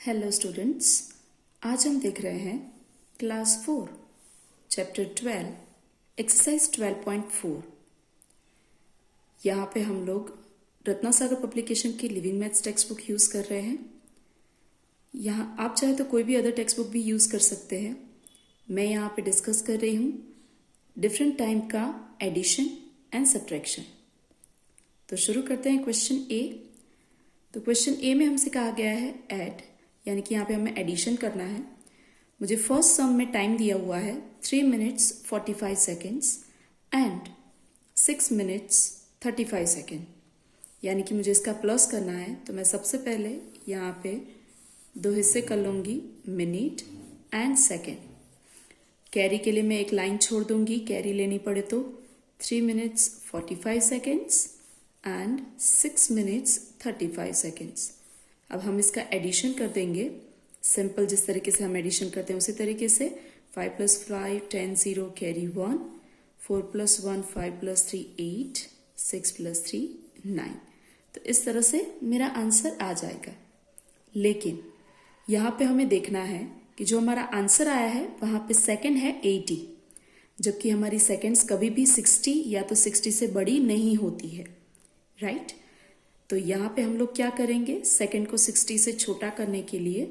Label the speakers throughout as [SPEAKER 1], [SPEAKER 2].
[SPEAKER 1] Hello students, आज हम देख रहे हैं क्लास 4 चैप्टर 12 एक्सरसाइज 12.4। यहाँ पे हम लोग रत्नासागर पब्लिकेशन की living maths text book use कर रहे हैं। यहाँ आप चाहे तो कोई भी अदर टेक्स्ट बुक भी यूज़ कर सकते हैं। मैं यहाँ पे डिस्कस कर रही हूँ डिफरेंट टाइम का एडिशन एंड सब्ट्रैक्शन। तो शुरू करते हैं क्वेश्चन ए। तो क्वेश्चन ए में हमसे कहा गया है ऐड, यानी कि यहाँ पे हमें एडिशन करना है। मुझे फर्स्ट सम में टाइम दिया हुआ है 3 minutes 45 seconds and 6 minutes 35 seconds, यानी कि मुझे इसका प्लस करना है। तो मैं सबसे पहले यहाँ पे दो हिस्से कर लूँगी, मिनट एंड सेकेंड। कैरी के लिए मैं एक लाइन छोड़ दूँगी, कैरी लेनी पड़े तो 3 minutes 45 seconds and 6 minutes 35 seconds। अब हम इसका एडिशन कर देंगे सिंपल, जिस तरीके से हम एडिशन करते हैं उसी तरीके से। 5 + 5 10 0 कैरी 1, 4 + 1 5 + 3 8, 6 + 3 9। तो इस तरह से मेरा आंसर आ जाएगा। लेकिन यहाँ पे हमें देखना है कि जो हमारा आंसर आया है वहाँ पे सेकंड है 80, जबकि हमारी सेकंड्स कभी भी 60 या तो 60 से बड़ी नहीं होती है, राइट। तो यहाँ पे हम लोग क्या करेंगे, सेकंड को 60 से छोटा करने के लिए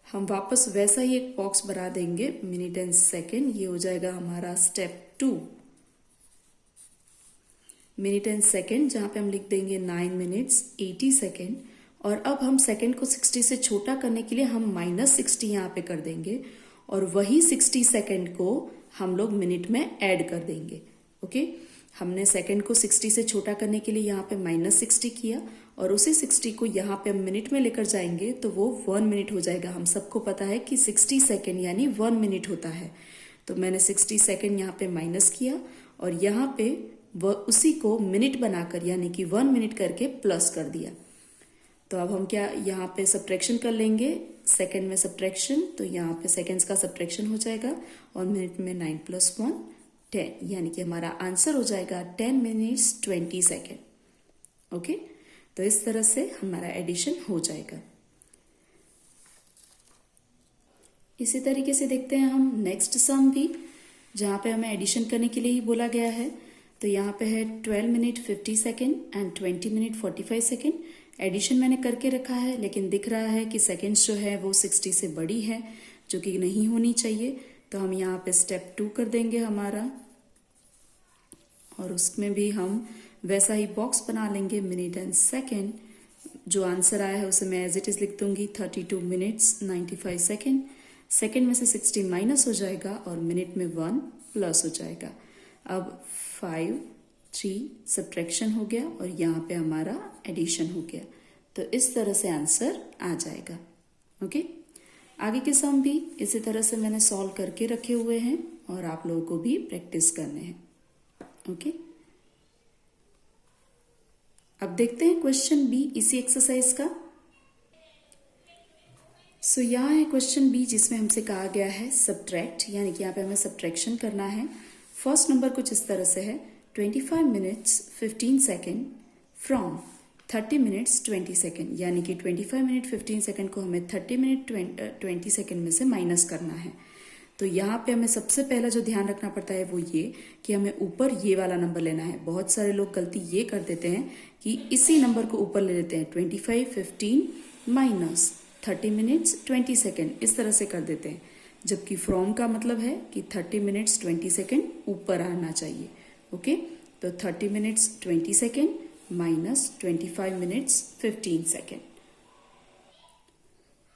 [SPEAKER 1] हम वापस वैसा ही एक बॉक्स बना देंगे, मिनट एंड सेकंड। ये हो जाएगा हमारा स्टेप 2, मिनट एंड सेकंड, जहाँ पे हम लिख देंगे 9 minutes 80 seconds। और अब हम सेकंड को 60 से छोटा करने के लिए हम -60 यहाँ पे कर देंगे और वही 60 सेकंड को हम लोग मिनट में ऐड कर देंगे। ओके, हमने सेकंड को 60 से छोटा करने के लिए यहाँ पे -60 किया और उसी 60 को यहाँ पे हम मिनट में लेकर जाएंगे तो वो 1 minute हो जाएगा। हम सबको पता है कि 60 सेकंड यानी 1 minute होता है। तो मैंने 60 सेकंड यहाँ पे माइनस किया और यहाँ पे वह उसी को मिनट बनाकर यानी कि 1 minute करके प्लस कर दिया। तो अब हम क्या यहाँ पे सब्ट्रैक्शन कर लेंगे, सेकंड में सब्ट्रैक्शन, तो यहाँ पे सेकंड्स का सब्ट्रैक्शन हो जाएगा और मिनट में 9 + 1 10, यानी कि हमारा आंसर हो जाएगा 10 minutes 20 seconds। ओके, तो इस तरह से हमारा एडिशन हो जाएगा। इसी तरीके से देखते हैं हम नेक्स्ट सम भी, जहाँ पे हमें एडिशन करने के लिए ही बोला गया है। तो यहाँ पे है 12 minutes 50 seconds and 20 minutes 45 seconds। Addition मैंने करके रखा है, लेकिन दिख रहा है कि सेकेंड्स जो है वो 60 से बड़ी है, जो कि नहीं होनी चाहिए। तो हम यहाँ पे स्टेप 2 कर देंगे हमारा, और उसमें भी हम वैसा ही बॉक्स बना लेंगे, मिनट एंड सेकेंड। जो आंसर आया है उसे मैं एज इट इज लिख दूंगी 32 minutes 95 seconds। सेकेंड में से 60 माइनस हो जाएगा और मिनट में 1 प्लस हो जाएगा। अब 5 3 सब्ट्रैक्शन हो गया और यहाँ पे हमारा एडिशन हो गया। तो इस तरह से आंसर आ जाएगा। ओके, आगे के सम भी इसी तरह से मैंने सॉल्व करके रखे हुए हैं और आप लोगों को भी प्रैक्टिस करने हैं। ओके, अब देखते हैं क्वेश्चन बी इसी एक्सरसाइज का। सो यहाँ है क्वेश्चन बी, जिसमें हमसे कहा गया है सब्ट्रैक्ट, यानी कि यहाँ पे हमें सब्ट्रैक्शन करना है। फर्स्ट नंबर कुछ इस तरह से है 25 minutes 15 seconds from 30 minutes 20 seconds, यानी कि 25 minutes 15 seconds को हमें 30 minutes 20 seconds में से माइनस करना है। तो यहाँ पे हमें सबसे पहला जो ध्यान रखना पड़ता है वो ये कि हमें ऊपर ये वाला नंबर लेना है। बहुत सारे लोग गलती ये कर देते हैं कि इसी नंबर को ऊपर ले लेते हैं, 25 15 माइनस 30 minutes 20 seconds, इस तरह से कर देते हैं, जबकि फ्रॉम का मतलब है कि 30 minutes 20 seconds ऊपर आना चाहिए। ओके, तो 30 minutes 20 seconds minus 25 minutes 15 seconds।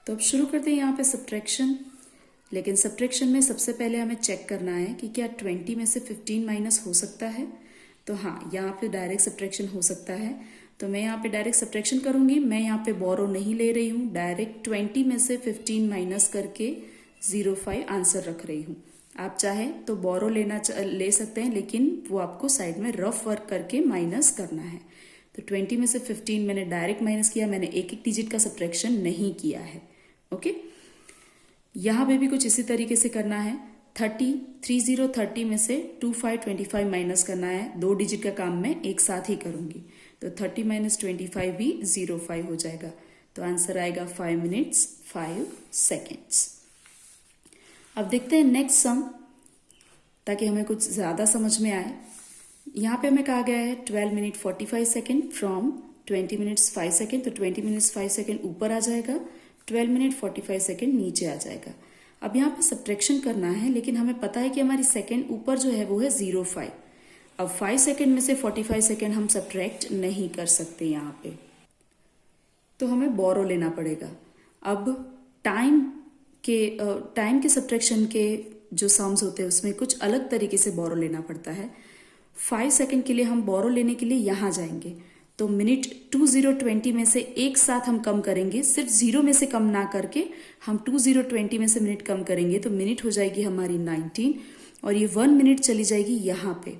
[SPEAKER 1] तो अब शुरू करते हैं यहाँ पे सब्ट्रैक्शन। लेकिन सब्ट्रैक्शन में सबसे पहले हमें चेक करना है कि क्या 20 में से 15 माइनस हो सकता है। तो हाँ, यहाँ पे डायरेक्ट सब्ट्रैक्शन हो सकता है। तो मैं यहाँ पे डायरेक्ट सब्ट्रैक्शन करूँगी। मैं यहाँ पे बोरो नहीं ले रही हूँ, डायरेक्ट 20 में से 15 माइनस करके 05 आंसर रख रही हूँ। आप चाहें तो बोरो ले सकते हैं, लेकिन वो आपको साइड में रफ वर्क करके माइनस करना है। तो 20 में से 15 मैंने डायरेक्ट माइनस किया, मैंने एक एक डिजिट का सब्ट्रैक्शन नहीं किया है। ओके, यहाँ पे भी कुछ इसी तरीके से करना है। 30 में से 25 माइनस करना है। 2 डिजिट का काम मैं एक साथ ही करूंगी। तो 30 - 25 भी 05 हो जाएगा। तो आंसर आएगा 5 मिनट्स 5 सेकेंड्स। अब देखते हैं नेक्स्ट सम, ताकि हमें कुछ ज़्यादा समझ में आए। यहाँ पे हमें कहा गया है 12 minute 45 second from 20 minutes 5 second, तो 20 मिनट्स 5 सेकेंड ऊपर आ जाएगा, 12 मिनट 45 सेकेंड नीचे आ जाएगा। अब यहाँ पे सब्ट्रैक्शन करना है, लेकिन हमें पता है कि हमारी सेकेंड ऊपर जो है वो है 0.5। अब 5 सेकेंड में से 45 सेकेंड हम सब्ट्रैक्ट नहीं कर सकते यहाँ पे, तो हमें बोरो लेना पड़ेगा। अब टाइम के सब्ट्रैक्शन के जो सम्स होते हैं उसमें कुछ अलग तरीके से बोरो लेना पड़ता है। 5 सेकेंड के लिए हम बोरो लेने के लिए यहाँ जाएंगे, तो मिनट 2020 में से एक साथ हम कम करेंगे, सिर्फ 0 में से कम ना करके हम 2020 में से मिनट कम करेंगे, तो मिनट हो जाएगी हमारी 19 और ये 1 मिनट चली जाएगी यहाँ पे।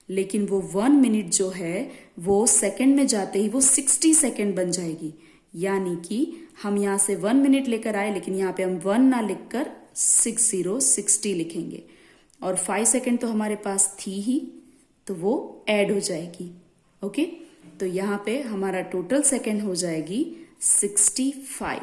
[SPEAKER 1] लेकिन वो 1 मिनट जो है वो सेकेंड में जाते ही वो 60 सेकेंड बन जाएगी, यानी कि हम यहाँ से 1 मिनट लेकर आए, लेकिन यहाँ पे हम 1 ना लिखकर 60 लिखेंगे, और 5 सेकेंड तो हमारे पास थी ही, तो वो ऐड हो जाएगी। ओके, तो यहाँ पे हमारा टोटल सेकेंड हो जाएगी 65।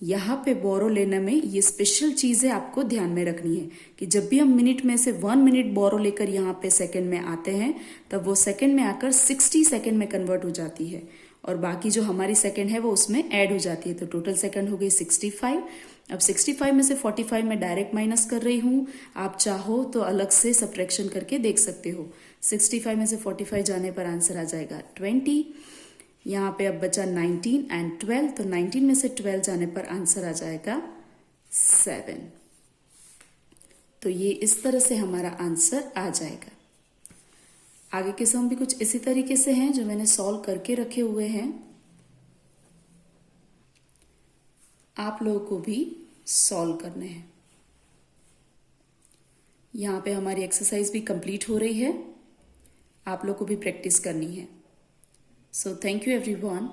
[SPEAKER 1] यहाँ पे बोरो लेने में ये स्पेशल चीजें आपको ध्यान में रखनी है कि जब भी हम मिनट में से 1 मिनट बोरो लेकर यहाँ पे सेकेंड में आते हैं, तब वो सेकेंड में आकर 60 सेकेंड में कन्वर्ट हो जाती है, और बाकी जो हमारी सेकेंड है वो उसमें ऐड हो जाती है, तो टोटल सेकेंड हो गई 65। अब 65 में से 45 में डायरेक्ट माइनस कर रही हूँ, आप चाहो तो अलग से सब्ट्रैक्शन करके देख सकते हो। 65 में से 45 जाने पर आंसर आ जाएगा 20। यहाँ पे अब बचा 19 एंड 12, तो 19 में से 12 जाने पर आंसर आ जाएगा 7। तो ये इस तरह से हमारा आंसर आ जाएगा। आगे के सम भी कुछ इसी तरीके से हैं जो मैंने सॉल्व करके रखे हुए हैं, आप लोगों को भी सॉल्व करने हैं। यहाँ पे हमारी एक्सरसाइज भी कंप्लीट हो रही है, आप लोग को भी प्रैक्टिस करनी है। So thank you everyone.